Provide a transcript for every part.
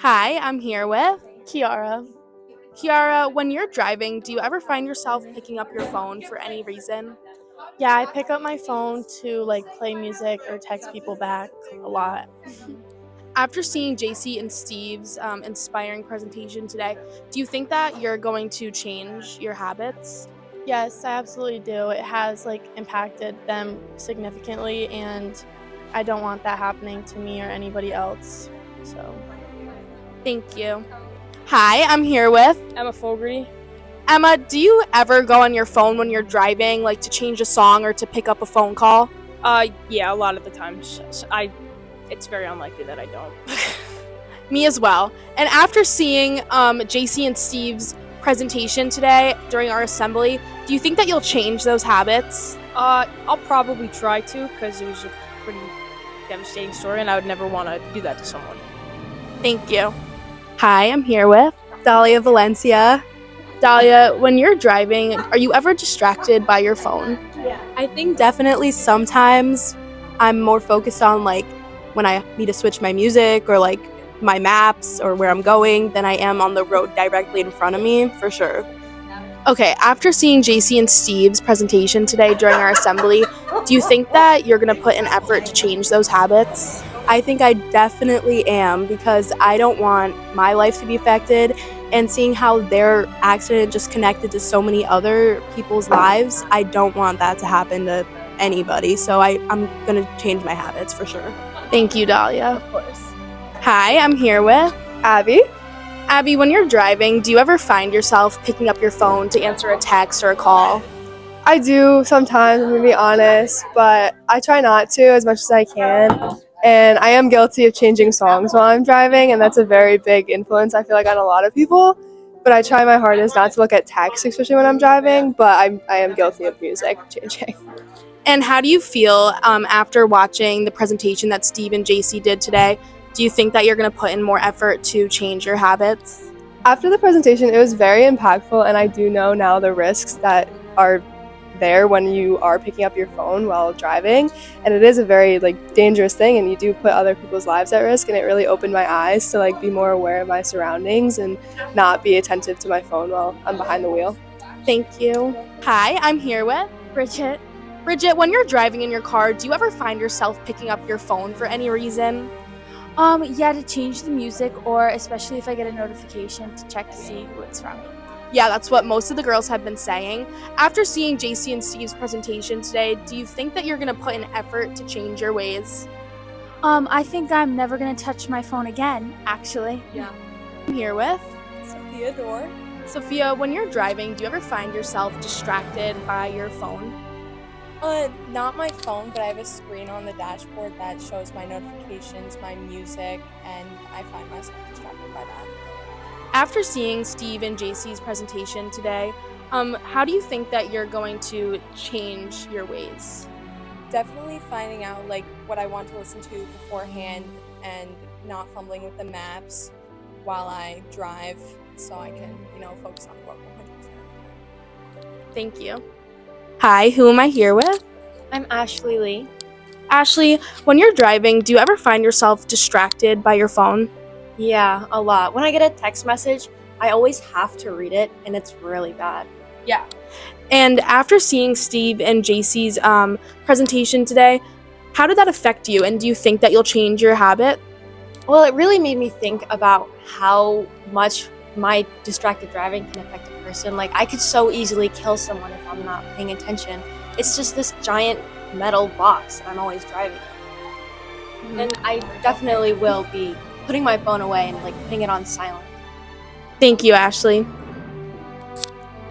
Hi, I'm here with Kiara. Kiara. When you're driving, do you ever find yourself picking up your phone for any reason? Yeah, I pick up my phone to play music or text people back a lot. After seeing Jacy and Steve's inspiring presentation today, do you think that you're going to change your habits? Yes, I absolutely do. It has impacted them significantly, and I don't want that happening to me or anybody else. So, Thank you. Hi, I'm here with Emma Fogarty. Emma. Do you ever go on your phone when you're driving, like to change a song or to pick up a phone call? Yeah, a lot of the times. It's very unlikely that I don't. Me as well. And after seeing Jacy and Steve's presentation today during our assembly, do you think that you'll change those habits? I'll probably try to because it was a pretty devastating story, and I would never want to do that to someone. Thank you. Hi, I'm here with Dahlia Valencia. Dahlia, when you're driving, are you ever distracted by your phone? Yeah. I think definitely sometimes I'm more focused on when I need to switch my music or my maps or where I'm going than I am on the road directly in front of me, for sure. Okay, after seeing Jacy and Steve's presentation today during our assembly, do you think that you're going to put an effort to change those habits? I think I definitely am because I don't want my life to be affected. And seeing how their accident just connected to so many other people's lives, I don't want that to happen to anybody. So I'm going to change my habits for sure. Thank you, Dahlia. Of course. Hi, I'm here with Abby? Abby. When you're driving, do you ever find yourself picking up your phone to answer a text or a call? I do sometimes, I'm gonna be honest, but I try not to as much as I can. And I am guilty of changing songs while I'm driving, and that's a very big influence, I feel like, on a lot of people. But I try my hardest not to look at text, especially when I'm driving, but I am guilty of music changing. And how do you feel after watching the presentation that Steve and Jacy did today? Do you think that you're going to put in more effort to change your habits? After the presentation, it was very impactful, and I do know now the risks that are there when you are picking up your phone while driving, and it is a very dangerous thing, and you do put other people's lives at risk, and it really opened my eyes to be more aware of my surroundings and not be attentive to my phone while I'm behind the wheel. Thank you. Hi, I'm here with Bridget. Bridget. When you're driving in your car, do you ever find yourself picking up your phone for any reason? Yeah, to change the music, or especially if I get a notification to check to see who it's from. Yeah, that's what most of the girls have been saying. After seeing Jacy and Steve's presentation today, do you think that you're going to put an effort to change your ways? I think I'm never gonna touch my phone again, actually. Yeah. I'm here with Sophia Door. Sophia. When you're driving, do you ever find yourself distracted by your phone? Not my phone, but I have a screen on the dashboard that shows my notifications, my music, and I find myself distracted by that. After seeing Steve and Jacy's presentation today, how do you think that you're going to change your ways? Definitely finding out what I want to listen to beforehand and not fumbling with the maps while I drive so I can, focus on the road 100%. Thank you. Hi, who am I here with? I'm Ashley Lee. Ashley, when you're driving, do you ever find yourself distracted by your phone? Yeah, a lot. When I get a text message, I always have to read it, and it's really bad. Yeah. And after seeing Steve and Jacy's presentation today, how did that affect you? And do you think that you'll change your habit? Well, it really made me think about how much my distracted driving can affect a person. I could so easily kill someone if I'm not paying attention. It's just this giant metal box that I'm always driving. And I definitely will be putting my phone away and putting it on silent. Thank you, Ashley.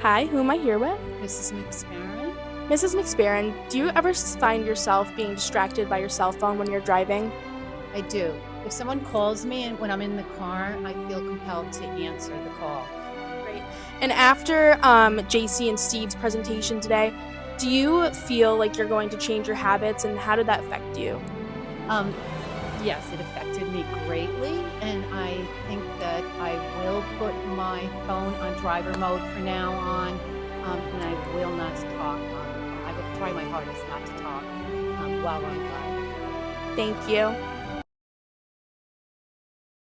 Hi, who am I here with? Mrs. McSparron. Mrs. McSparron, do you ever find yourself being distracted by your cell phone when you're driving? I do. If someone calls me and when I'm in the car, I feel compelled to answer the call. Great. And after Jacy and Steve's presentation today, do you feel like you're going to change your habits, and how did that affect you? Yes, it affected me greatly, and I think that I will put my phone on driver mode from now on, and I will not talk. I will try my hardest not to talk while I'm driving. Thank you.